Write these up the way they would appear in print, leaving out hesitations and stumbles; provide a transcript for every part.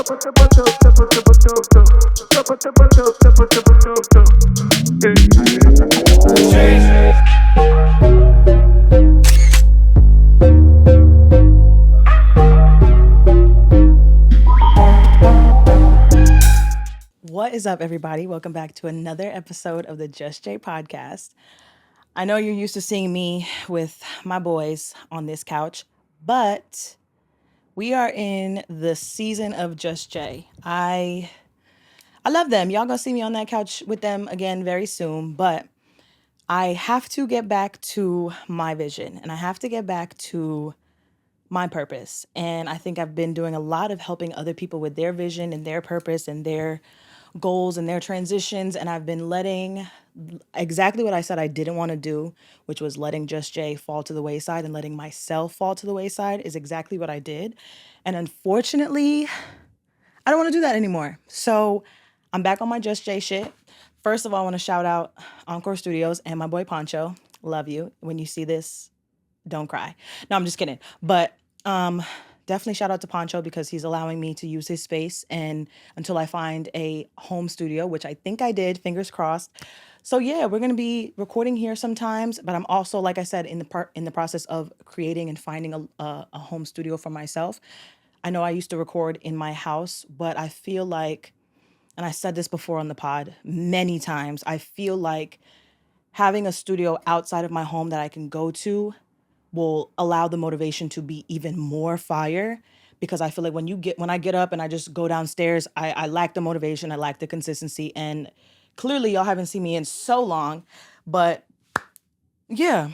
What is up, everybody? Welcome back to another episode of the Just Jay podcast. I know you're used to seeing me with my boys on this couch, but we are in the season of Just Jay. I love them. Y'all gonna see me on that couch with them again very soon, but I have to get back to my vision and I have to get back to my purpose. And I think I've been doing a lot of helping other people with their vision and their purpose and their goals and their transitions. And I've been letting exactly what I said I didn't want to do, which was letting Just Jay fall to the wayside and letting myself fall to the wayside, is exactly what I did. And unfortunately, I don't want to do that anymore. So I'm back on my Just Jay shit. First of all, I want to shout out Encore Studios and my boy Poncho. Love you. When you see this, don't cry. No, I'm just kidding. But definitely shout out to Poncho because he's allowing me to use his space and until I find a home studio, which I think I did, fingers crossed. So yeah, we're gonna be recording here sometimes, but I'm also, like I said, in the process of creating and finding a home studio for myself. I know I used to record in my house, but I feel like, and I said this before on the pod many times, I feel like having a studio outside of my home that I can go to will allow the motivation to be even more fire because I feel like when I get up and I just go downstairs, I lack the motivation, I lack the consistency, and clearly y'all haven't seen me in so long, but yeah,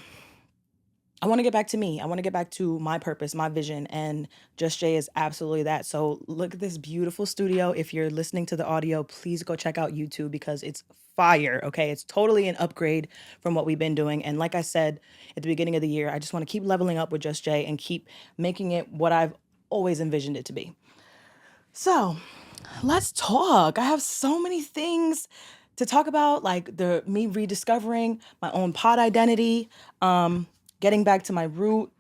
I want to get back to me. I want to get back to my purpose, my vision, and Just Jay is absolutely that. So look at this beautiful studio. If you're listening to the audio, please go check out YouTube because it's fire. Okay, it's totally an upgrade from what we've been doing. And like I said at the beginning of the year, I just want to keep leveling up with Just Jay and keep making it what I've always envisioned it to be. So let's talk. I have so many things to talk about, like the me rediscovering my own pod identity, getting back to my root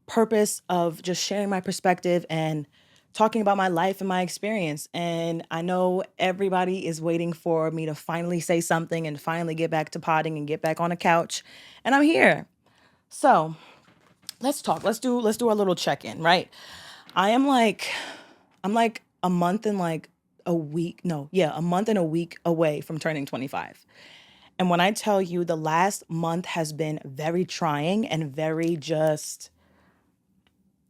purpose of just sharing my perspective and talking about my life and my experience. And I know everybody is waiting for me to finally say something and finally get back to potting and get back on a couch. And I'm here. So let's talk. Let's do our little check-in, right? I am like I'm like a month and like a week. No, yeah, a month and a week away from turning 25. And when I tell you the last month has been very trying and very just,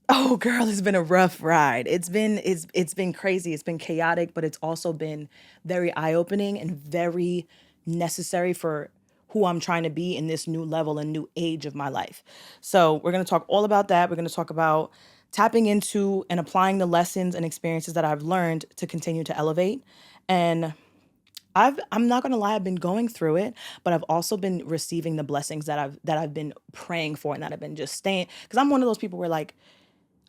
oh girl, it's been a rough ride. It's been crazy. It's been chaotic, but it's also been very eye-opening and very necessary for who I'm trying to be in this new level and new age of my life. So, we're going to talk all about that. We're going to talk about tapping into and applying the lessons and experiences that I've learned to continue to elevate. And I'm not gonna lie, I've been going through it, but I've also been receiving the blessings that I've been praying for and that I've been just staying. Because I'm one of those people where like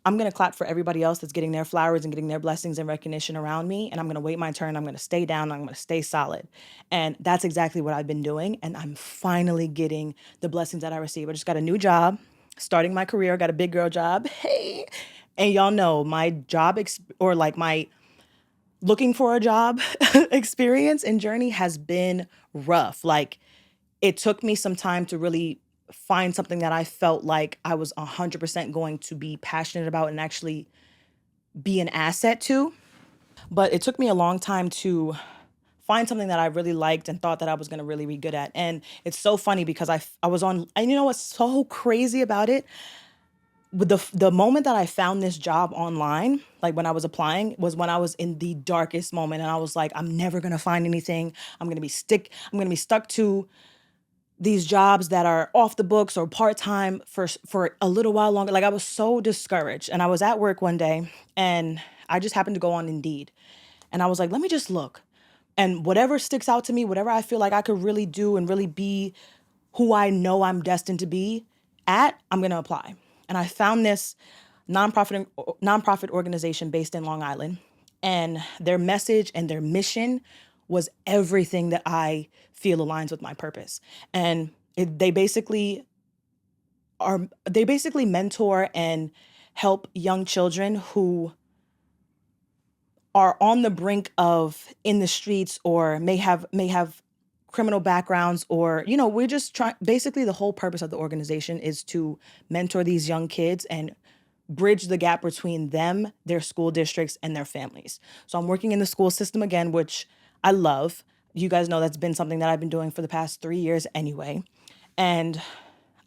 I'm gonna clap for everybody else that's getting their flowers and getting their blessings and recognition around me, and I'm gonna wait my turn. I'm gonna stay down. I'm gonna stay solid, and that's exactly what I've been doing. And I'm finally getting the blessings that I receive. I just got a new job, starting my career. Got a big girl job. Hey, and y'all know my or like my looking for a job experience and journey has been rough. Like it took me some time to really find something that I felt like I was 100% going to be passionate about and actually be an asset to. But it took me a long time to find something that I really liked and thought that I was going to really be good at. And it's so funny because I was on, and you know what's so crazy about it? With the moment that I found this job online, like when I was applying, was when I was in the darkest moment, and I was like, I'm never gonna find anything. I'm gonna be stuck to these jobs that are off the books or part time for a little while longer. Like I was so discouraged, and I was at work one day, and I just happened to go on Indeed, and I was like, let me just look, and whatever sticks out to me, whatever I feel like I could really do and really be who I know I'm destined to be at, I'm gonna apply. And I found this nonprofit organization based in Long Island, and their message and their mission was everything that I feel aligns with my purpose. And they basically mentor and help young children who are on the brink of in the streets or may have criminal backgrounds, or we're just trying. Basically, the whole purpose of the organization is to mentor these young kids and bridge the gap between them, their school districts, and their families. So I'm working in the school system again, which I love. You guys know that's been something that I've been doing for the past 3 years anyway. And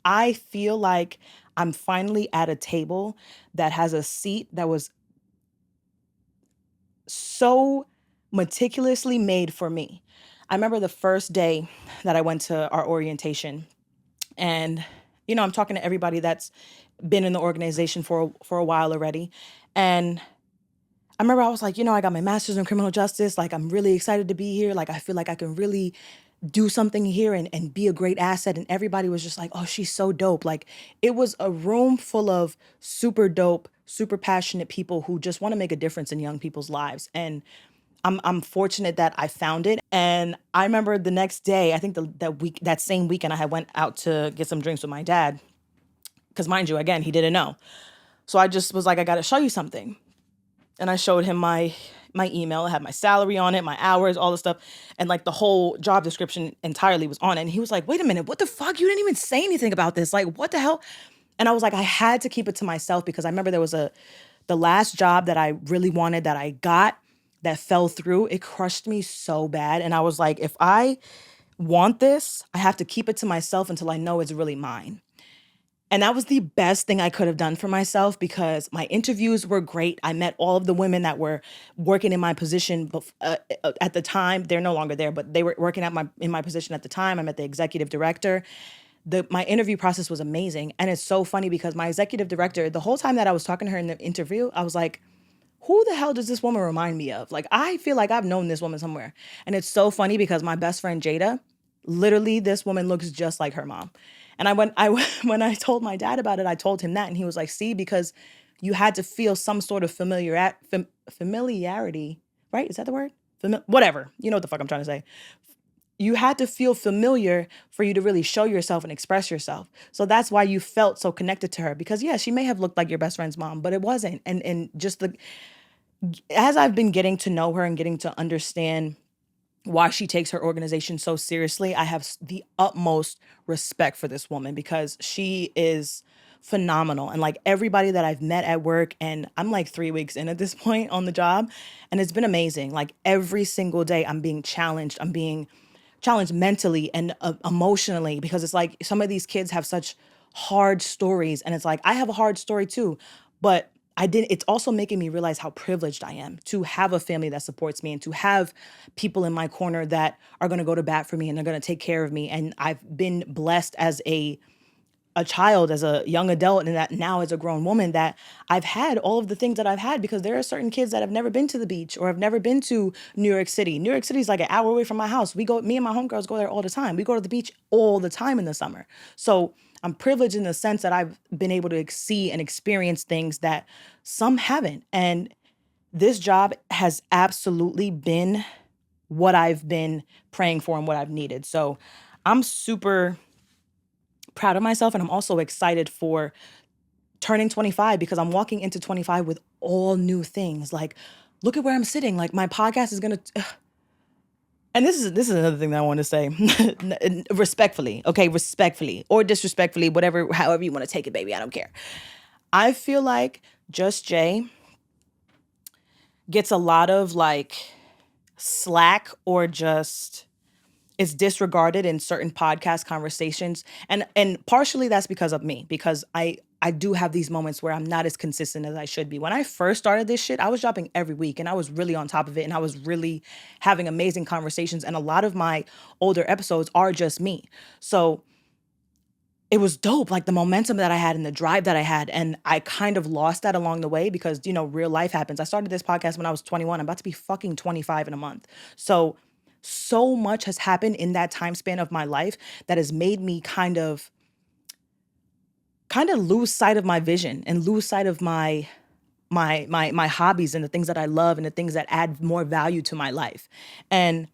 I feel like I'm finally at a table that has a seat that was so meticulously made for me. I remember the first day that I went to our orientation, and I'm talking to everybody that's been in the organization for a while already. And I remember I was like, I got my master's in criminal justice. Like, I'm really excited to be here. Like, I feel like I can really do something here and be a great asset. And everybody was just like, oh, she's so dope. Like, it was a room full of super dope, super passionate people who just want to make a difference in young people's lives. And I'm fortunate that I found it. And I remember the next day, I think that same weekend, I had went out to get some drinks with my dad. Because mind you, again, he didn't know. So I just was like, I got to show you something. And I showed him my email. It had my salary on it, my hours, all the stuff, and like the whole job description entirely was on it. And he was like, "Wait a minute, what the fuck? You didn't even say anything about this. Like, what the hell?" And I was like, I had to keep it to myself because I remember there was the last job that I really wanted that I got that fell through. It crushed me so bad, and I was like, if I want this, I have to keep it to myself until I know it's really mine. And that was the best thing I could have done for myself because my interviews were great. I met all of the women that were working in my position at the time. They're no longer there, but they were working in my position at the time. I met the executive director. My interview process was amazing. And it's so funny because my executive director, the whole time that I was talking to her in the interview, I was like, who the hell does this woman remind me of? Like, I feel like I've known this woman somewhere. And it's so funny because my best friend Jada, literally, this woman looks just like her mom. And when I told my dad about it, I told him that, and he was like, "See, because you had to feel some sort of familiarity, right? Is that the word? Whatever. You know what the fuck I'm trying to say. You had to feel familiar for you to really show yourself and express yourself. So that's why you felt so connected to her. Because yeah, she may have looked like your best friend's mom, but it wasn't. And just as I've been getting to know her and getting to understand why she takes her organization so seriously, I have the utmost respect for this woman because she is phenomenal. And like everybody that I've met at work, and I'm like 3 weeks in at this point on the job, and it's been amazing. Like every single day, I'm being challenged. I'm being challenged mentally and emotionally because it's like some of these kids have such hard stories, and it's like I have a hard story too, but I didn't. It's also making me realize how privileged I am to have a family that supports me and to have people in my corner that are going to go to bat for me and they're going to take care of me. And I've been blessed as a child, as a young adult, and that now as a grown woman that I've had all of the things that I've had because there are certain kids that have never been to the beach or have never been to New York City. New York City is like an hour away from my house. Me and my homegirls go there all the time. We go to the beach all the time in the summer. So I'm privileged in the sense that I've been able to see and experience things that some haven't. And this job has absolutely been what I've been praying for and what I've needed. So I'm super proud of myself, and I'm also excited for turning 25 because I'm walking into 25 with all new things. Like, look at where I'm sitting. Like, my podcast is gonna. And this is another thing that I want to say, respectfully, okay, respectfully or disrespectfully, whatever, however you want to take it, baby. I don't care. I feel like Just Jay gets a lot of like slack or just is disregarded in certain podcast conversations, and partially that's because of me because I do have these moments where I'm not as consistent as I should be. When I first started this shit, I was dropping every week and I was really on top of it and I was really having amazing conversations, and a lot of my older episodes are just me. So it was dope, like the momentum that I had and the drive that I had, and I kind of lost that along the way because real life happens. I started this podcast when I was 21. I'm about to be fucking 25 in a month. So much has happened in that time span of my life that has made me kind of lose sight of my vision and lose sight of my hobbies and the things that I love and the things that add more value to my life. And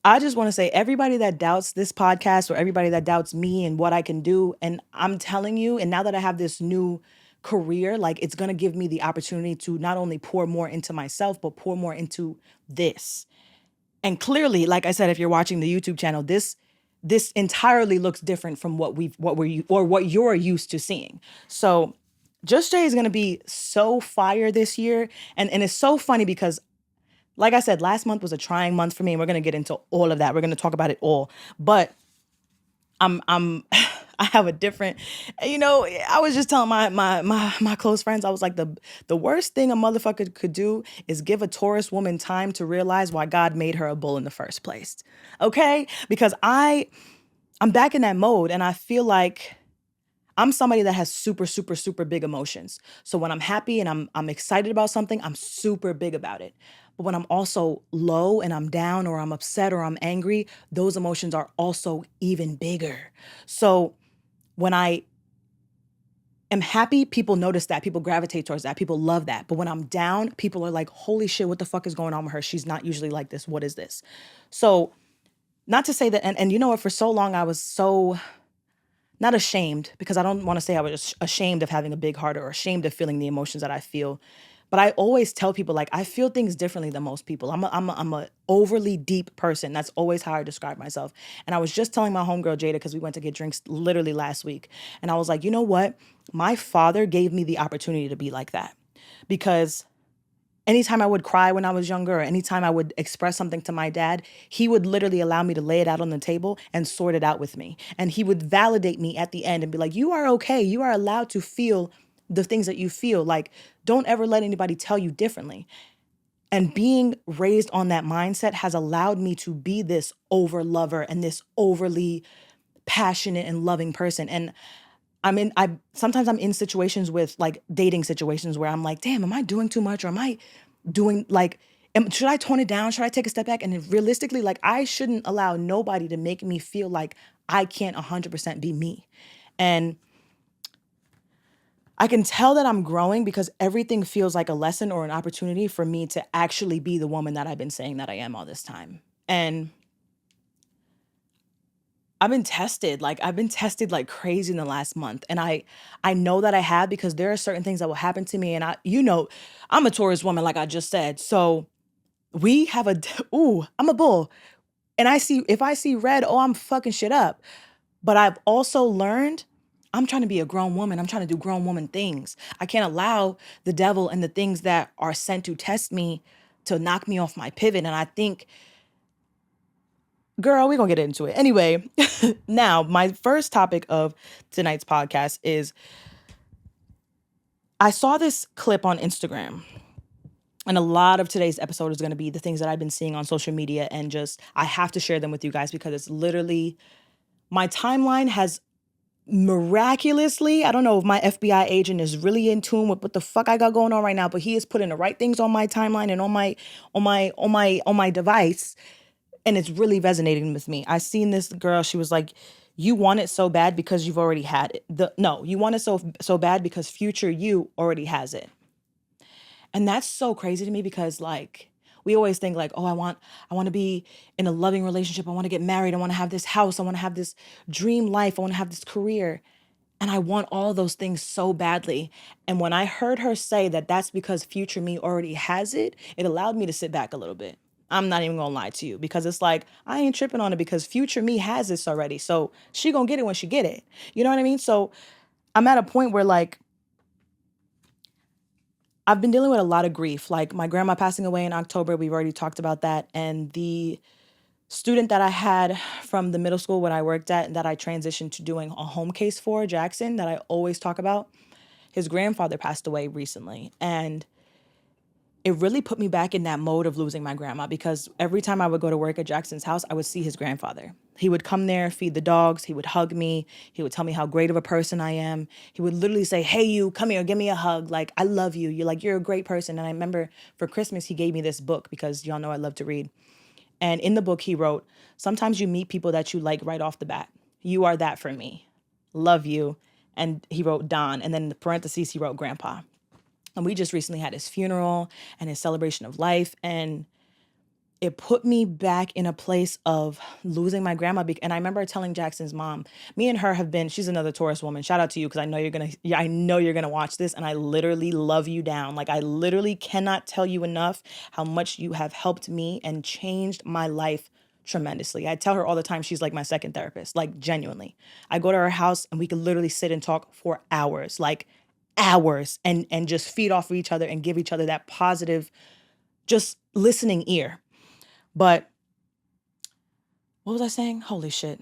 I just want to say everybody that doubts this podcast or everybody that doubts me and what I can do, and I'm telling you, and now that I have this new career, like it's going to give me the opportunity to not only pour more into myself, but pour more into this. And clearly, like I said, if you're watching the YouTube channel, this entirely looks different from what you're used to seeing. So Just Jay is gonna be so fire this year. And it's so funny because, like I said, last month was a trying month for me, and we're gonna get into all of that. We're gonna talk about it all. But I'm I have a different, I was just telling my close friends, I was like, the worst thing a motherfucker could do is give a Taurus woman time to realize why God made her a bull in the first place. Okay? Because I'm back in that mode, and I feel like I'm somebody that has super, super, super big emotions. So when I'm happy and I'm excited about something, I'm super big about it. But when I'm also low and I'm down or I'm upset or I'm angry, those emotions are also even bigger. So when I am happy, people notice that. People gravitate towards that. People love that. But when I'm down, people are like, holy shit, what the fuck is going on with her? She's not usually like this. What is this? So not to say that, and you know what, for so long I was so not ashamed, because I don't want to say I was ashamed of having a big heart or ashamed of feeling the emotions that I feel. But I always tell people, like, I feel things differently than most people. I'm a overly deep person. That's always how I describe myself. And I was just telling my homegirl Jada, because we went to get drinks literally last week. And I was like, you know what? My father gave me the opportunity to be like that. Because anytime I would cry when I was younger, or anytime I would express something to my dad, he would literally allow me to lay it out on the table and sort it out with me. And he would validate me at the end and be like, you are okay. You are allowed to feel the things that you feel. Like, don't ever let anybody tell you differently. And being raised on that mindset has allowed me to be this over lover and this overly passionate and loving person. And sometimes I'm in situations with, like, dating situations where I'm like, damn, am I doing too much? Or am I doing, like, should I tone it down? Should I take a step back? And realistically, like, I shouldn't allow nobody to make me feel like I can't 100% be me. And I can tell that I'm growing because everything feels like a lesson or an opportunity for me to actually be the woman that I've been saying that I am all this time. And I've been tested like crazy in the last month. And I know that I have, because there are certain things that will happen to me. And I'm a Taurus woman, like I just said. So we have ooh, I'm a bull. And if I see red, oh, I'm fucking shit up. But I've also learned I'm trying to be a grown woman. I'm trying to do grown woman things. I can't allow the devil and the things that are sent to test me to knock me off my pivot. And I think, girl, we're going to get into it. Anyway, now my first topic of tonight's podcast is, I saw this clip on Instagram. And a lot of today's episode is going to be the things that I've been seeing on social media, and just, I have to share them with you guys because it's literally, my timeline has miraculously, I don't know if my FBI agent is really in tune with what the fuck I got going on right now, but he is putting the right things on my timeline and on my device, and it's really resonating with me. I seen this girl, she was like, you want it so bad because you've already had it. No, you want it so bad because future you already has it. And that's so crazy to me because, like, we always think like, oh, I want to be in a loving relationship. I want to get married. I want to have this house. I want to have this dream life. I want to have this career. And I want all those things so badly. And when I heard her say that that's because future me already has it, it allowed me to sit back a little bit. I'm not even gonna lie to you, because it's like, I ain't tripping on it because future me has this already. So she gonna get it when she get it. You know what I mean? So I'm at a point where, like, I've been dealing with a lot of grief. Like, my grandma passing away in October, we've already talked about that. And the student that I had from the middle school when I worked at, that I transitioned to doing a home case for, Jackson, that I always talk about, his grandfather passed away recently. And it really put me back in that mode of losing my grandma, because every time I would go to work at Jackson's house, I would see his grandfather. He would come there, feed the dogs. He would hug me. He would tell me how great of a person I am. He would literally say, hey, you, come here, give me a hug. Like, I love you. You're a great person. And I remember for Christmas, he gave me this book, because y'all know I love to read. And in the book, he wrote, sometimes you meet people that you like right off the bat. You are that for me. Love you. And he wrote Don. And then in the parentheses, he wrote Grandpa. And we just recently had his funeral and his celebration of life. And it put me back in a place of losing my grandma. And I remember telling Jackson's mom, me and her have been, she's another Taurus woman. Shout out to you because I know you're gonna, yeah, I know you're gonna watch this, and I literally love you down. Like I literally cannot tell you enough how much you have helped me and changed my life tremendously. I tell her all the time she's like my second therapist, like genuinely. I go to her house and we can literally sit and talk for hours, like hours, and just feed off of each other and give each other that positive, just listening ear. But what was I saying? Holy shit.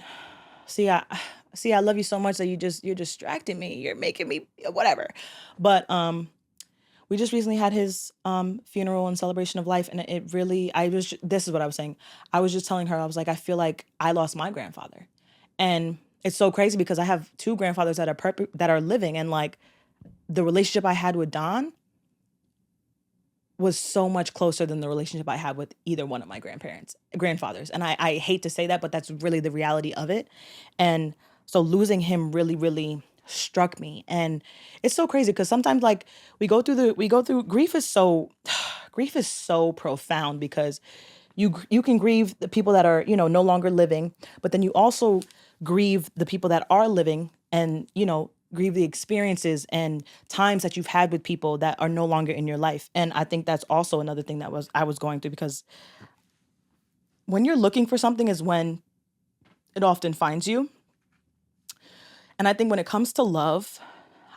See, I love you so much that you're distracting me. You're making me whatever. But we just recently had his funeral and celebration of life, and it really, this is what I was saying. I was just telling her, I was like, I feel like I lost my grandfather. And it's so crazy because I have two grandfathers that are living, and like the relationship I had with Don was so much closer than the relationship I had with either one of my grandfathers. And I hate to say that, but that's really the reality of it. And so losing him really, really struck me. And it's so crazy because sometimes like we go through grief is so grief is so profound because you can grieve the people that are, no longer living, but then you also grieve the people that are living, and grieve the experiences and times that you've had with people that are no longer in your life. And I think that's also another thing that I was going through, because when you're looking for something is when it often finds you. And I think when it comes to love,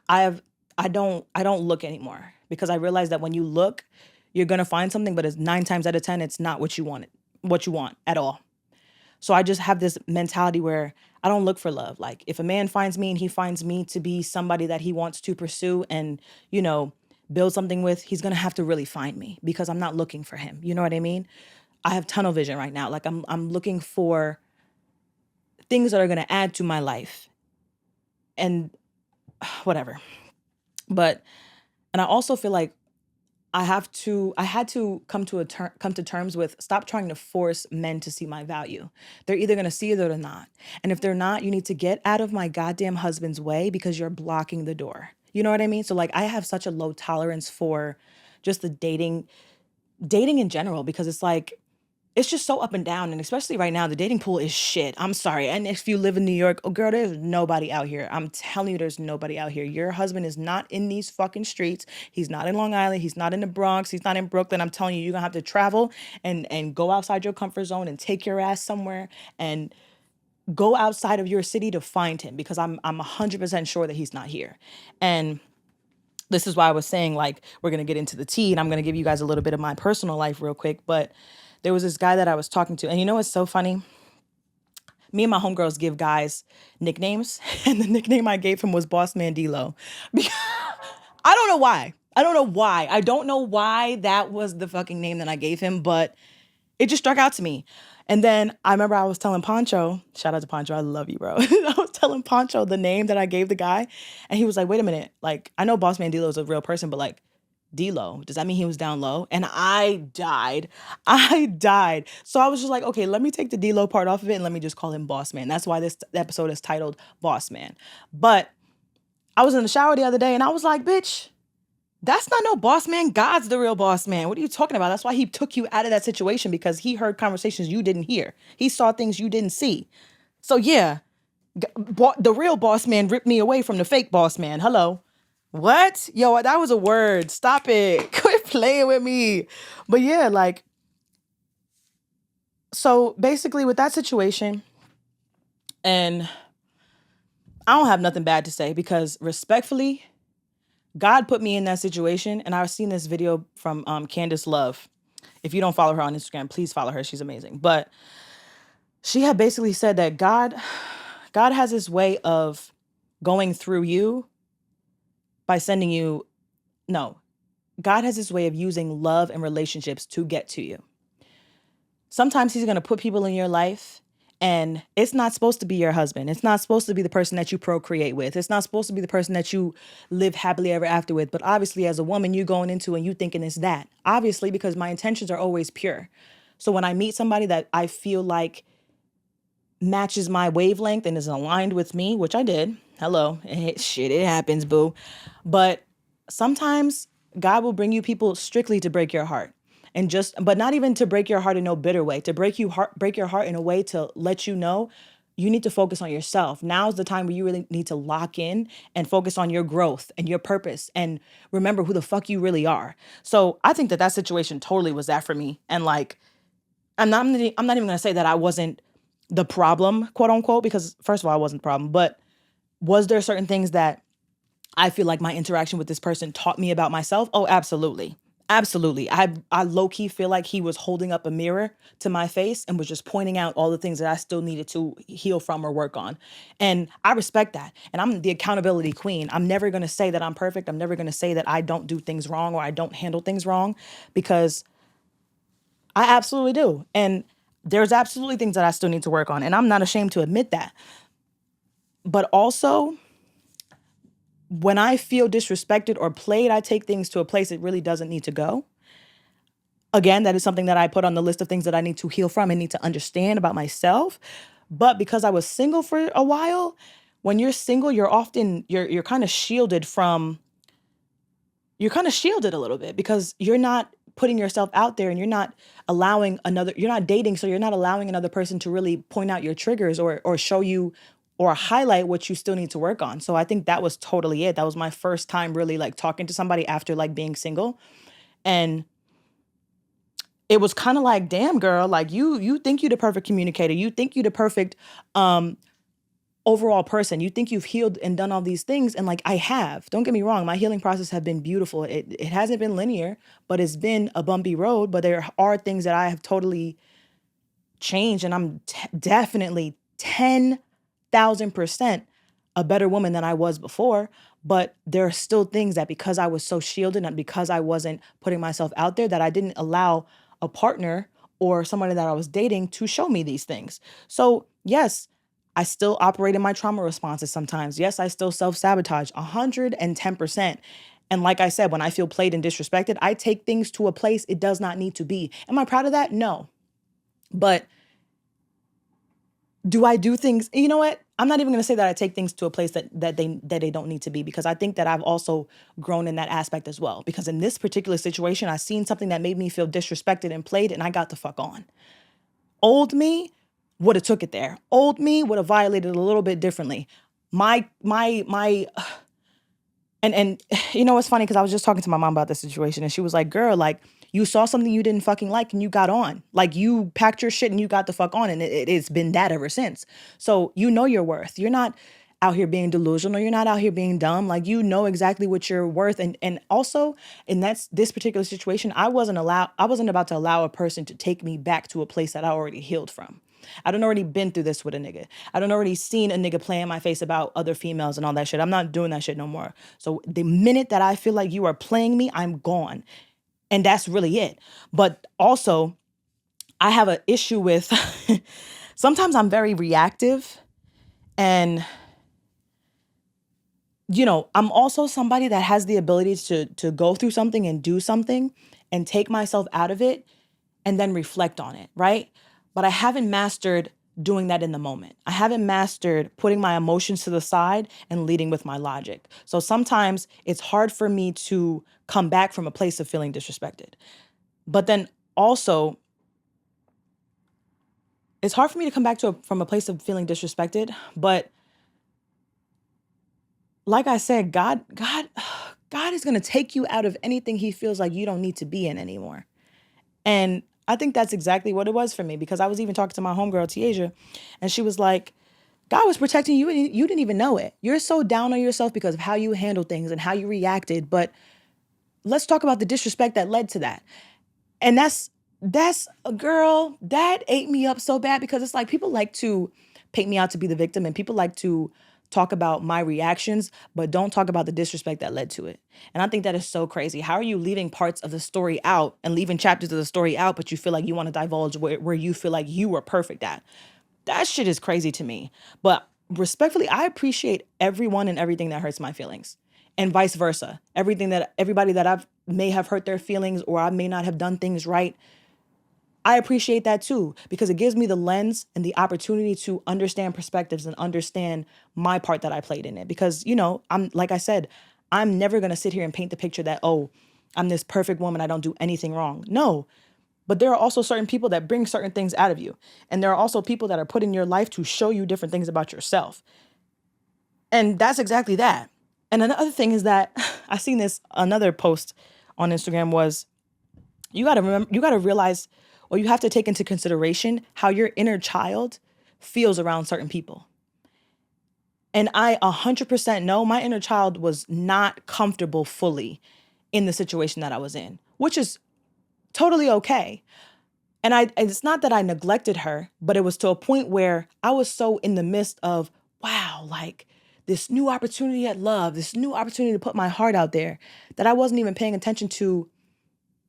I don't look anymore, because I realize that when you look, you're gonna find something, but it's 9 times out of 10, it's not what you want at all. So I just have this mentality where I don't look for love. Like if a man finds me and he finds me to be somebody that he wants to pursue and, build something with, he's going to have to really find me, because I'm not looking for him. You know what I mean? I have tunnel vision right now. Like I'm looking for things that are going to add to my life and whatever. But and I also feel like I had to come to terms with, stop trying to force men to see my value. They're either going to see it or they're not. And if they're not, you need to get out of my goddamn husband's way, because you're blocking the door. You know what I mean? So like I have such a low tolerance for just the dating in general, because it's like it's just so up and down. And especially right now, the dating pool is shit. I'm sorry. And if you live in New York, oh girl, there's nobody out here. I'm telling you, there's nobody out here. Your husband is not in these fucking streets. He's not in Long Island. He's not in the Bronx. He's not in Brooklyn. I'm telling you, you're gonna have to travel and go outside your comfort zone and take your ass somewhere and go outside of your city to find him, because I'm 100% sure that he's not here. And this is why I was saying, like, we're going to get into the tea, and I'm going to give you guys a little bit of my personal life real quick. But there was this guy that I was talking to, and you know what's so funny? Me and my homegirls give guys nicknames, and the nickname I gave him was Boss Man D-Lo. I don't know why. I don't know why. I don't know why that was the fucking name that I gave him, but it just struck out to me. And then I remember I was telling Pancho, shout out to Pancho, I love you, bro. I was telling Pancho the name that I gave the guy, and he was like, wait a minute, like, I know Boss Man D-Lo is a real person, but like, D-Lo, does that mean he was down low? And I died. I died. So I was just like, okay, let me take the D-Lo part off of it and let me just call him Boss Man. That's why this episode is titled Boss Man. But I was in the shower the other day and I was like, bitch, that's not no boss man. God's the real boss man. What are you talking about? That's why he took you out of that situation, because he heard conversations you didn't hear. He saw things you didn't see. So yeah, the real boss man ripped me away from the fake boss man. Hello. What? Yo, that was a word. Stop it. Quit playing with me. But yeah, like, so basically with that situation, and I don't have nothing bad to say, because respectfully, God put me in that situation. And I've seen this video from Candace Love. If you don't follow her on Instagram, please follow her. She's amazing. But she had basically said that God has this way of going through you by sending you, no, God has this way of using love and relationships to get to you. Sometimes he's going to put people in your life, and it's not supposed to be your husband. It's not supposed to be the person that you procreate with. It's not supposed to be the person that you live happily ever after with. But obviously, as a woman, you're going into and you thinking it's that. Obviously, because my intentions are always pure. So when I meet somebody that I feel like matches my wavelength and is aligned with me, which I did. Hello. Shit, it happens, boo. But sometimes God will bring you people strictly to break your heart. And just, but not even to break your heart in no bitter way, to break your heart in a way to let you know you need to focus on yourself. Now's the time where you really need to lock in and focus on your growth and your purpose and remember who the fuck you really are. So I think that that situation totally was that for me. And like, I'm not even gonna say that I wasn't the problem, quote unquote, because first of all, I wasn't the problem. But was there certain things that I feel like my interaction with this person taught me about myself? Oh, absolutely. Absolutely. I low key feel like he was holding up a mirror to my face and was just pointing out all the things that I still needed to heal from or work on. And I respect that. And I'm the accountability queen. I'm never going to say that I'm perfect. I'm never going to say that I don't do things wrong or I don't handle things wrong, because I absolutely do. And there's absolutely things that I still need to work on. And I'm not ashamed to admit that. But also, when I feel disrespected or played, I take things to a place it really doesn't need to go. Again, that is something that I put on the list of things that I need to heal from and need to understand about myself. But because I was single for a while, when you're single, you're kind of shielded from you're kind of shielded a little bit because you're not putting yourself out there and you're not dating, so you're not allowing another person to really point out your triggers or show you or highlight what you still need to work on. So I think that was totally it. That was my first time really like talking to somebody after like being single. And it was kind of like, damn girl, like you think you the perfect communicator. You think you the perfect um overall person. You think you've healed and done all these things. And like I have. Don't get me wrong, my healing process have been beautiful. It hasn't been linear, but it's been a bumpy road. But there are things that I have totally changed, and I'm definitely 10,000% a better woman than I was before. But there are still things that because I was so shielded and because I wasn't putting myself out there, that I didn't allow a partner or somebody that I was dating to show me these things. So yes, I still operate in my trauma responses sometimes. Yes, I still self-sabotage 110%. And like I said, when I feel played and disrespected, I take things to a place it does not need to be. Am I proud of that? No. But do I do things? You know what? I'm not even going to say that I take things to a place that they don't need to be, because I think that I've also grown in that aspect as well. Because in this particular situation, I seen something that made me feel disrespected and played, and I got the fuck on. Old me would have took it there. Old me would have violated a little bit differently. My and you know what's funny, because I was just talking to my mom about this situation, and she was like, girl, like you saw something you didn't fucking like and you got on. Like you packed your shit and you got the fuck on, and it's been that ever since. So you know your worth. You're not out here being delusional. You're not out here being dumb. Like you know exactly what you're worth. And also in this particular situation, I wasn't about to allow a person to take me back to a place that I already healed from. I done already been through this with a nigga. I done already seen a nigga play in my face about other females and all that shit. I'm not doing that shit no more. So the minute that I feel like you are playing me, I'm gone. And that's really it. But also, I have an issue with sometimes I'm very reactive, and I'm also somebody that has the ability to go through something and do something and take myself out of it and then reflect on it, right? But I haven't mastered doing that in the moment. I haven't mastered putting my emotions to the side and leading with my logic. So sometimes it's hard for me to come back from a place of feeling disrespected. But then also, it's hard for me to come back from a place of feeling disrespected. But like I said, God is going to take you out of anything he feels like you don't need to be in anymore. And I think that's exactly what it was for me, because I was even talking to my homegirl, Tiaja, and she was like, God was protecting you and you didn't even know it. You're so down on yourself because of how you handled things and how you reacted. But let's talk about the disrespect that led to that. And that's a girl that ate me up so bad, because it's like people like to paint me out to be the victim, and people like to talk about my reactions, but don't talk about the disrespect that led to it. And I think that is so crazy. How are you leaving parts of the story out and leaving chapters of the story out, but you feel like you want to divulge where you feel like you were perfect at? That shit is crazy to me. But respectfully, I appreciate everyone and everything that hurts my feelings, and vice versa. Everybody that I've may have hurt their feelings, or I may not have done things right, I appreciate that too, because it gives me the lens and the opportunity to understand perspectives and understand my part that I played in it. Because, I'm, like I said, I'm never going to sit here and paint the picture that, oh, I'm this perfect woman, I don't do anything wrong. No, But there are also certain people that bring certain things out of you. And there are also people that are put in your life to show you different things about yourself. And that's exactly that. And another thing is that I seen this another post on Instagram was you got to remember, you got to realize, or you have to take into consideration how your inner child feels around certain people. And I 100% know my inner child was not comfortable fully in the situation that I was in, which is totally okay. And it's not that I neglected her, but it was to a point where I was so in the midst of, wow, like this new opportunity at love, this new opportunity to put my heart out there, that I wasn't even paying attention to,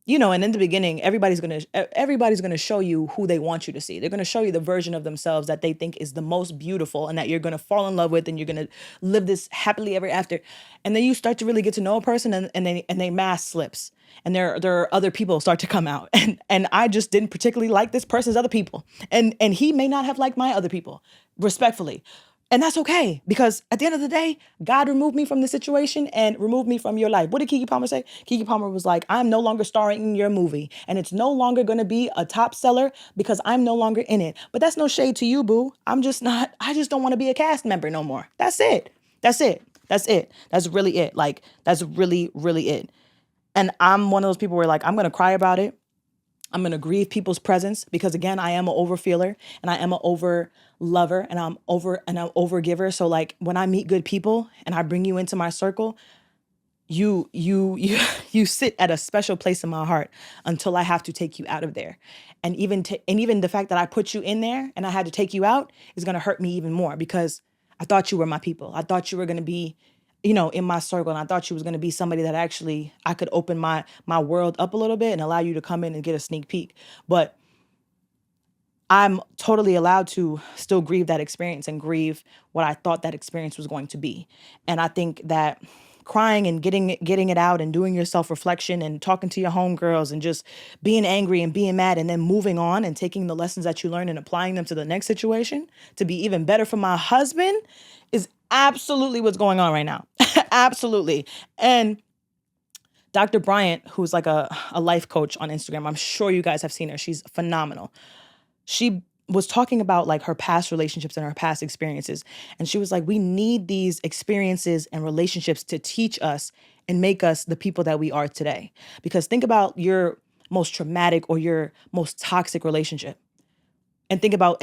and in the beginning, everybody's gonna show you who they want you to see. They're gonna show you the version of themselves that they think is the most beautiful and that you're gonna fall in love with, and you're gonna live this happily ever after. And then you start to really get to know a person, and they mask slips. And there are other people start to come out. And I just didn't particularly like this person's other people. And he may not have liked my other people, respectfully. And that's okay, because at the end of the day, God removed me from the situation and removed me from your life. What did Keke Palmer say? Keke Palmer was like, I'm no longer starring in your movie, and it's no longer going to be a top seller because I'm no longer in it. But that's no shade to you, boo. I just don't want to be a cast member no more. That's it. That's it. That's it. That's really it. Like, that's really, really it. And I'm one of those people where, like, I'm going to cry about it. I'm going to grieve people's presence because, again, I am an overfeeler and I am an over lover and I'm over giver. So, like, when I meet good people and I bring you into my circle, you sit at a special place in my heart until I have to take you out of there. And even the fact that I put you in there and I had to take you out is going to hurt me even more, because I thought you were my people. I thought you were going to be, in my circle. And I thought you was going to be somebody that actually I could open my world up a little bit and allow you to come in and get a sneak peek. But I'm totally allowed to still grieve that experience and grieve what I thought that experience was going to be. And I think that crying and getting it out and doing your self-reflection and talking to your homegirls and just being angry and being mad and then moving on and taking the lessons that you learned and applying them to the next situation to be even better for my husband is absolutely what's going on right now. Absolutely. And Dr. Bryant, who's like a life coach on Instagram, I'm sure you guys have seen her. She's phenomenal. She was talking about like her past relationships and her past experiences. And she was like, we need these experiences and relationships to teach us and make us the people that we are today. Because think about your most traumatic or your most toxic relationship and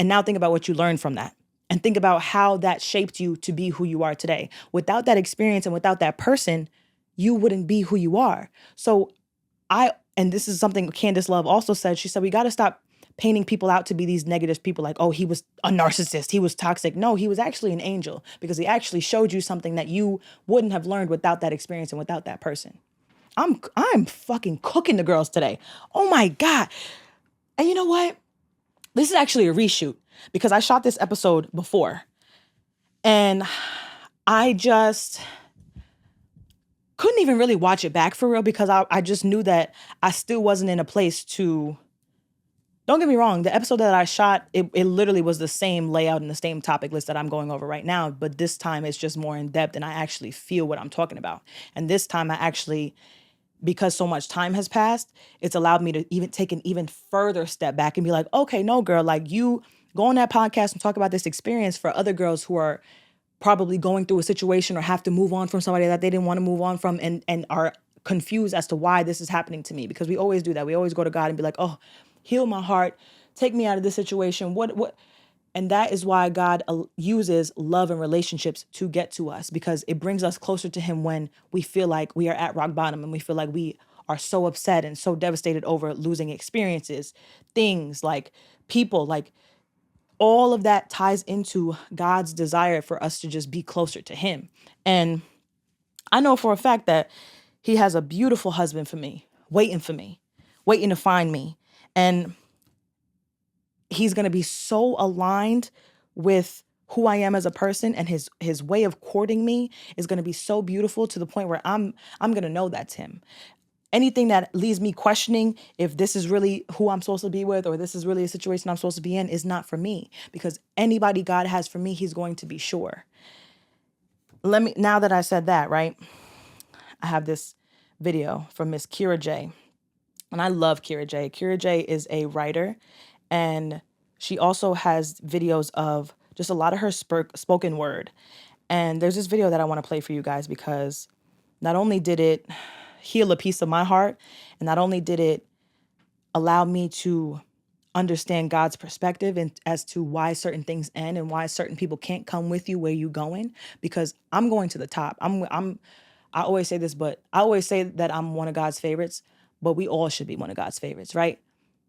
now think about what you learned from that. And think about how that shaped you to be who you are today. Without that experience and without that person, you wouldn't be who you are. So and this is something Candace Love also said, she said, we got to stop painting people out to be these negative people, like, oh, he was a narcissist, he was toxic. No, he was actually an angel, because he actually showed you something that you wouldn't have learned without that experience and without that person. I'm fucking cooking the girls today. Oh my God. And you know what? This is actually a reshoot, because I shot this episode before and I just couldn't even really watch it back for real, because I just knew that I still wasn't in a place to. Don't get me wrong, the episode that I shot, it literally was the same layout and the same topic list that I'm going over right now, but this time it's just more in depth and I actually feel what I'm talking about. And this time I actually, because so much time has passed, it's allowed me to even take an even further step back and be like, okay, no, girl, like, you go on that podcast and talk about this experience for other girls who are probably going through a situation or have to move on from somebody that they didn't want to move on from, and are confused as to why this is happening to me. Because we always do that. We always go to God and be like, oh, heal my heart, take me out of this situation. What? And that is why God uses love and relationships to get to us, because it brings us closer to him when we feel like we are at rock bottom and we feel like we are so upset and so devastated over losing experiences, things, like people, like all of that ties into God's desire for us to just be closer to him. And I know for a fact that he has a beautiful husband for me, waiting to find me. And he's going to be so aligned with who I am as a person, and his way of courting me is going to be so beautiful to the point where I'm going to know that's him. Anything that leaves me questioning if this is really who I'm supposed to be with, or this is really a situation I'm supposed to be in, is not for me, because anybody God has for me, he's going to be sure. Now that I said that, right? I have this video from Miss Kira J. And I love Kira J. Kira J is a writer, and she also has videos of just a lot of her spoken word. And there's this video that I want to play for you guys because not only did it heal a piece of my heart, and not only did it allow me to understand God's perspective and as to why certain things end and why certain people can't come with you where you going, because I'm going to the top. I always say this, but I always say that I'm one of God's favorites, but we all should be one of God's favorites, right?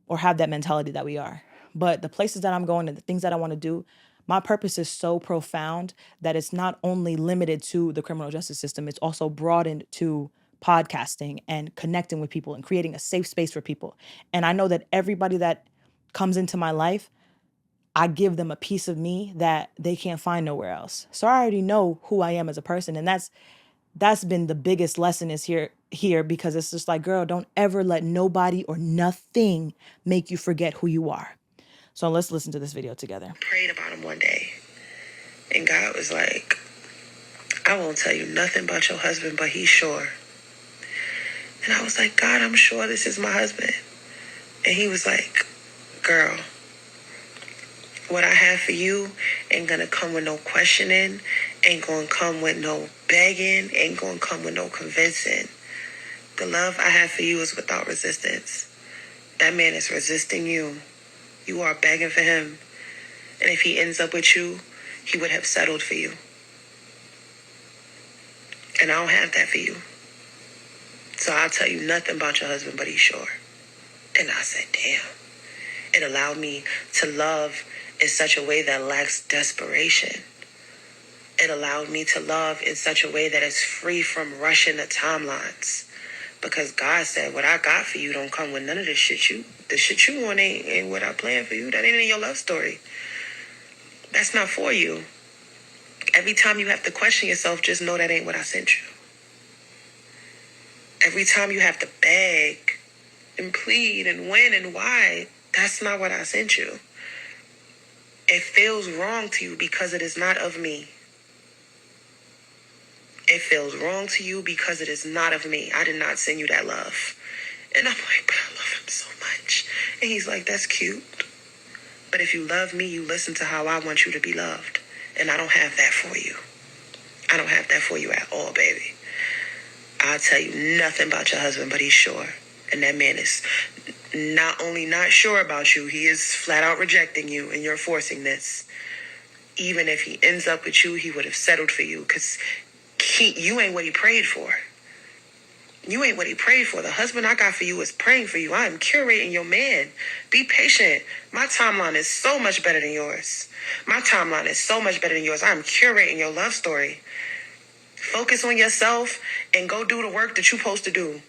Or have that mentality that we are. But the places that I'm going and the things that I want to do, my purpose is so profound that it's not only limited to the criminal justice system, it's also broadened to podcasting and connecting with people and creating a safe space for people. And I know that everybody that comes into my life, I give them a piece of me that they can't find nowhere else. So I already know who I am as a person. And that's been the biggest lesson is here because it's just like, girl, don't ever let nobody or nothing make you forget who you are. So let's listen to this video together. Prayed about him one day, and God was like, I won't tell you nothing about your husband, but he's sure. And I was like, God, I'm sure this is my husband. And he was like, girl, what I have for you ain't gonna come with no questioning, ain't gonna come with no begging, ain't gonna come with no convincing. The love I have for you is without resistance. That man is resisting you. You are begging for him. And if he ends up with you, he would have settled for you. And I don't have that for you. So I'll tell you nothing about your husband, but he's sure. And I said, damn. It allowed me to love in such a way that lacks desperation. It allowed me to love in such a way that is free from rushing the timelines. Because God said, what I got for you don't come with none of the shit you want ain't what I planned for you. That ain't in your love story. That's not for you. Every time you have to question yourself, just know that ain't what I sent you. Every time you have to beg and plead and when and why, that's not what I sent you. It feels wrong to you because it is not of me. It feels wrong to you because it is not of me. I did not send you that love. And I'm like, but I love him so much. And he's like, that's cute. But if you love me, you listen to how I want you to be loved. And I don't have that for you. I don't have that for you at all, baby. I'll tell you nothing about your husband, but he's sure. And that man is not only not sure about you, he is flat out rejecting you, and you're forcing this. Even if he ends up with you, he would have settled for you because you ain't what he prayed for. You ain't what he prayed for. The husband I got for you is praying for you. I am curating your man. Be patient. My timeline is so much better than yours. My timeline is so much better than yours. I'm curating your love story. Focus on yourself and go do the work that you're supposed to do.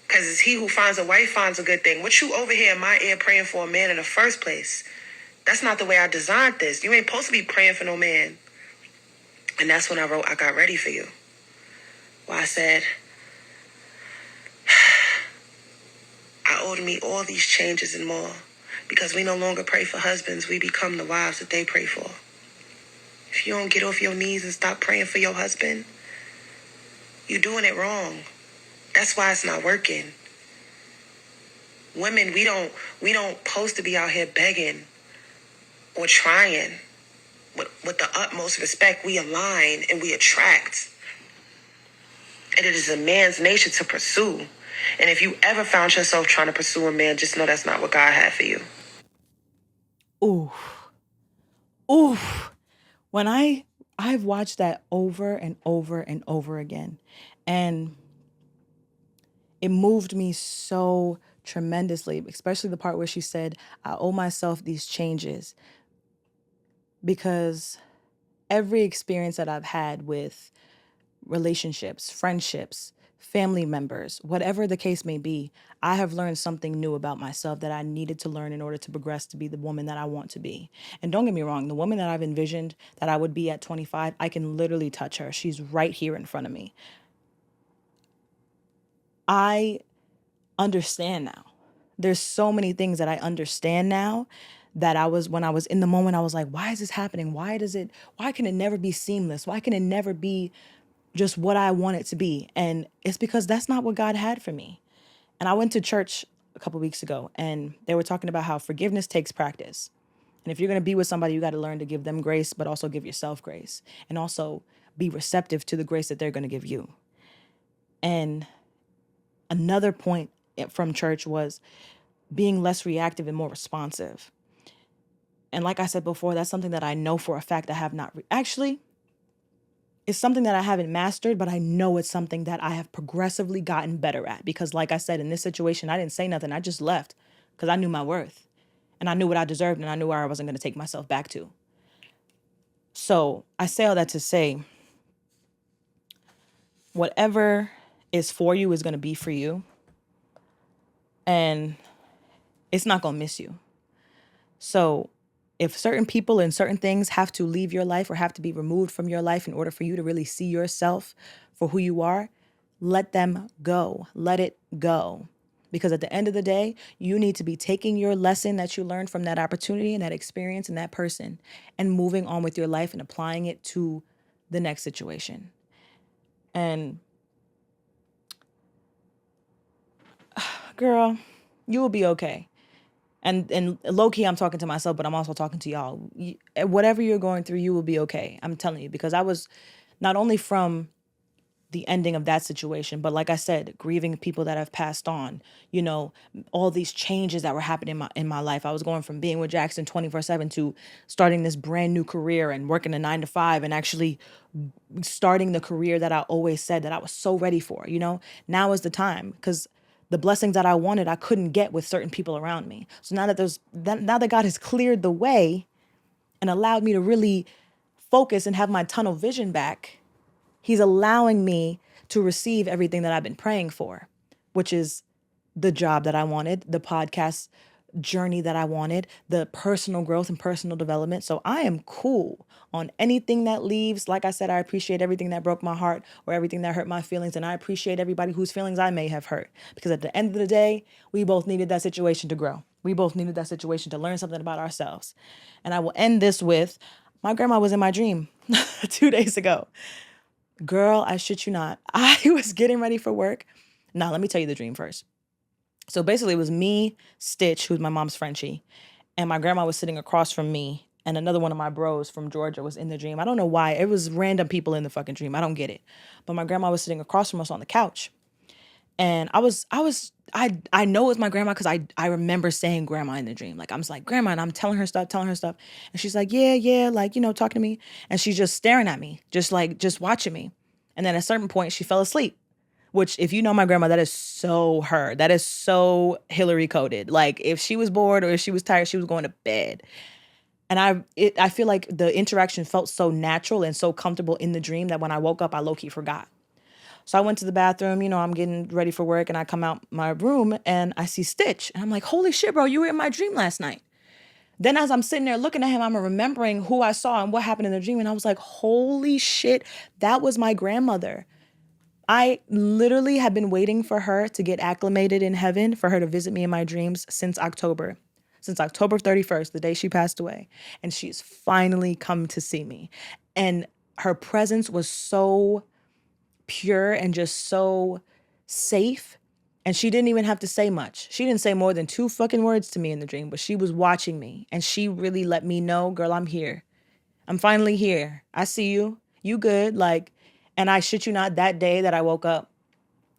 Because it's he who finds a wife finds a good thing. What you over here in my ear praying for a man in the first place? That's not the way I designed this. You ain't supposed to be praying for no man. And that's when I wrote, I got ready for you. Well, I said, I owed me all these changes and more. Because we no longer pray for husbands. We become the wives that they pray for. If you don't get off your knees and stop praying for your husband, you're doing it wrong. That's why it's not working. Women, we don't supposed to be out here begging or trying. With the utmost respect, we align and we attract. And it is a man's nature to pursue. And if you ever found yourself trying to pursue a man, just know that's not what God had for you. Ooh. When I've watched that over and over and over again, and it moved me so tremendously, especially the part where she said, I owe myself these changes, because every experience that I've had with relationships, friendships, family members, whatever the case may be, I have learned something new about myself that I needed to learn in order to progress to be the woman that I want to be. And don't get me wrong, the woman that I've envisioned that I would be at 25, I can literally touch her. She's right here in front of me. I understand now. There's so many things that I understand now that when I was in the moment, I was like, why is this happening? Why can it never be seamless? Why can it never be just what I want it to be? And it's because that's not what God had for me. And I went to church a couple weeks ago, and they were talking about how forgiveness takes practice. And if you're going to be with somebody, you got to learn to give them grace, but also give yourself grace, and also be receptive to the grace that they're going to give you. And another point from church was being less reactive and more responsive. And like I said before, that's something that I know for a fact I have not actually, it's something that I haven't mastered, but I know it's something that I have progressively gotten better at. Because like I said, in this situation, I didn't say nothing. I just left because I knew my worth and I knew what I deserved and I knew where I wasn't going to take myself back to. So I say all that to say, whatever is for you is going to be for you, and it's not going to miss you. So if certain people and certain things have to leave your life or have to be removed from your life in order for you to really see yourself for who you are, let them go. Let it go. Because at the end of the day, you need to be taking your lesson that you learned from that opportunity and that experience and that person and moving on with your life and applying it to the next situation. And girl, you will be okay. And low key, I'm talking to myself, but I'm also talking to y'all. Whatever you're going through, you will be okay. I'm telling you, because I was not only from the ending of that situation, but like I said, grieving people that have passed on, all these changes that were happening in my life. I was going from being with Jackson 24/7 to starting this brand new career and working a 9 to 5 and actually starting the career that I always said that I was so ready for. Now is the time, because the blessings that I wanted, I couldn't get with certain people around me. So now that God has cleared the way and allowed me to really focus and have my tunnel vision back, He's allowing me to receive everything that I've been praying for, which is the job that I wanted, the podcast journey that I wanted, the personal growth and personal development. So I am cool on anything that leaves. Like I said, I appreciate everything that broke my heart or everything that hurt my feelings. And I appreciate everybody whose feelings I may have hurt, because at the end of the day, we both needed that situation to grow. We both needed that situation to learn something about ourselves. And I will end this with, my grandma was in my dream 2 days ago. Girl, I shit you not. I was getting ready for work. Now, let me tell you the dream first. So basically, it was me, Stitch, who's my mom's Frenchie, and my grandma was sitting across from me, and another one of my bros from Georgia was in the dream. I don't know why. It was random people in the fucking dream. I don't get it. But my grandma was sitting across from us on the couch. And I know it was my grandma because I remember saying grandma in the dream. Like, I'm just like, grandma, and I'm telling her stuff. And she's like, yeah, like, talking to me. And she's just staring at me, just watching me. And then at a certain point, she fell asleep. Which, if you know my grandma, that is so her. That is so Hillary coded. Like, if she was bored or if she was tired, she was going to bed. And I feel like the interaction felt so natural and so comfortable in the dream that when I woke up, I low-key forgot. So I went to the bathroom, I'm getting ready for work, and I come out my room and I see Stitch. And I'm like, holy shit, bro, you were in my dream last night. Then as I'm sitting there looking at him, I'm remembering who I saw and what happened in the dream. And I was like, holy shit, that was my grandmother. I literally have been waiting for her to get acclimated in heaven, for her to visit me in my dreams since October 31st, the day she passed away. And she's finally come to see me. And her presence was so pure and just so safe. And she didn't even have to say much. She didn't say more than 2 fucking words to me in the dream, but she was watching me. And she really let me know, girl, I'm here. I'm finally here. I see you. You good. Like, and I shit you not, that day that I woke up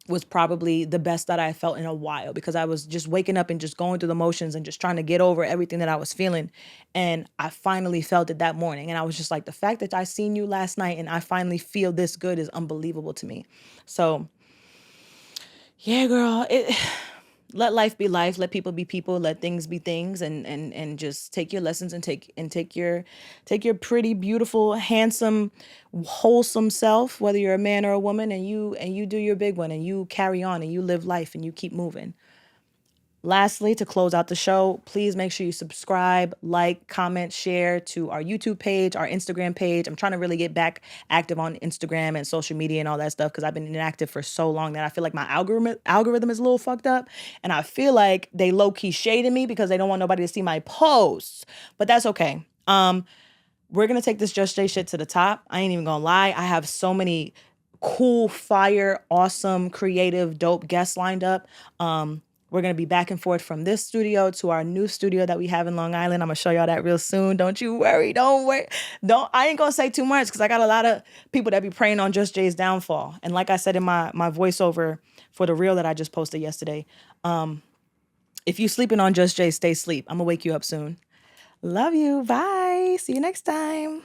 was probably the best that I felt in a while, because I was just waking up and just going through the motions and just trying to get over everything that I was feeling. And I finally felt it that morning. And I was just like, the fact that I seen you last night and I finally feel this good is unbelievable to me. So yeah, girl, let life be life, let people be people, let things be things, and just take your lessons and take your pretty, beautiful, handsome, wholesome self, whether you're a man or a woman, and you do your big one and you carry on and you live life and you keep moving. Lastly, to close out the show, please make sure you subscribe, like, comment, share to our YouTube page, our Instagram page. I'm trying to really get back active on Instagram and social media and all that stuff, because I've been inactive for so long that I feel like my algorithm is a little fucked up. And I feel like they low-key shading me because they don't want nobody to see my posts. But that's okay. We're going to take this Just Jay shit to the top. I ain't even going to lie. I have so many cool, fire, awesome, creative, dope guests lined up. We're going to be back and forth from this studio to our new studio that we have in Long Island. I'm going to show y'all that real soon. Don't you worry. Don't worry. I ain't going to say too much because I got a lot of people that be praying on Just Jay's downfall. And like I said in my voiceover for the reel that I just posted yesterday, if you sleeping on Just Jay, stay asleep. I'm going to wake you up soon. Love you. Bye. See you next time.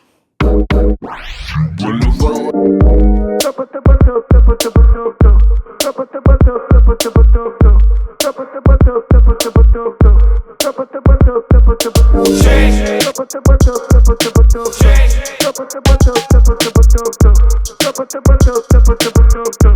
Shake.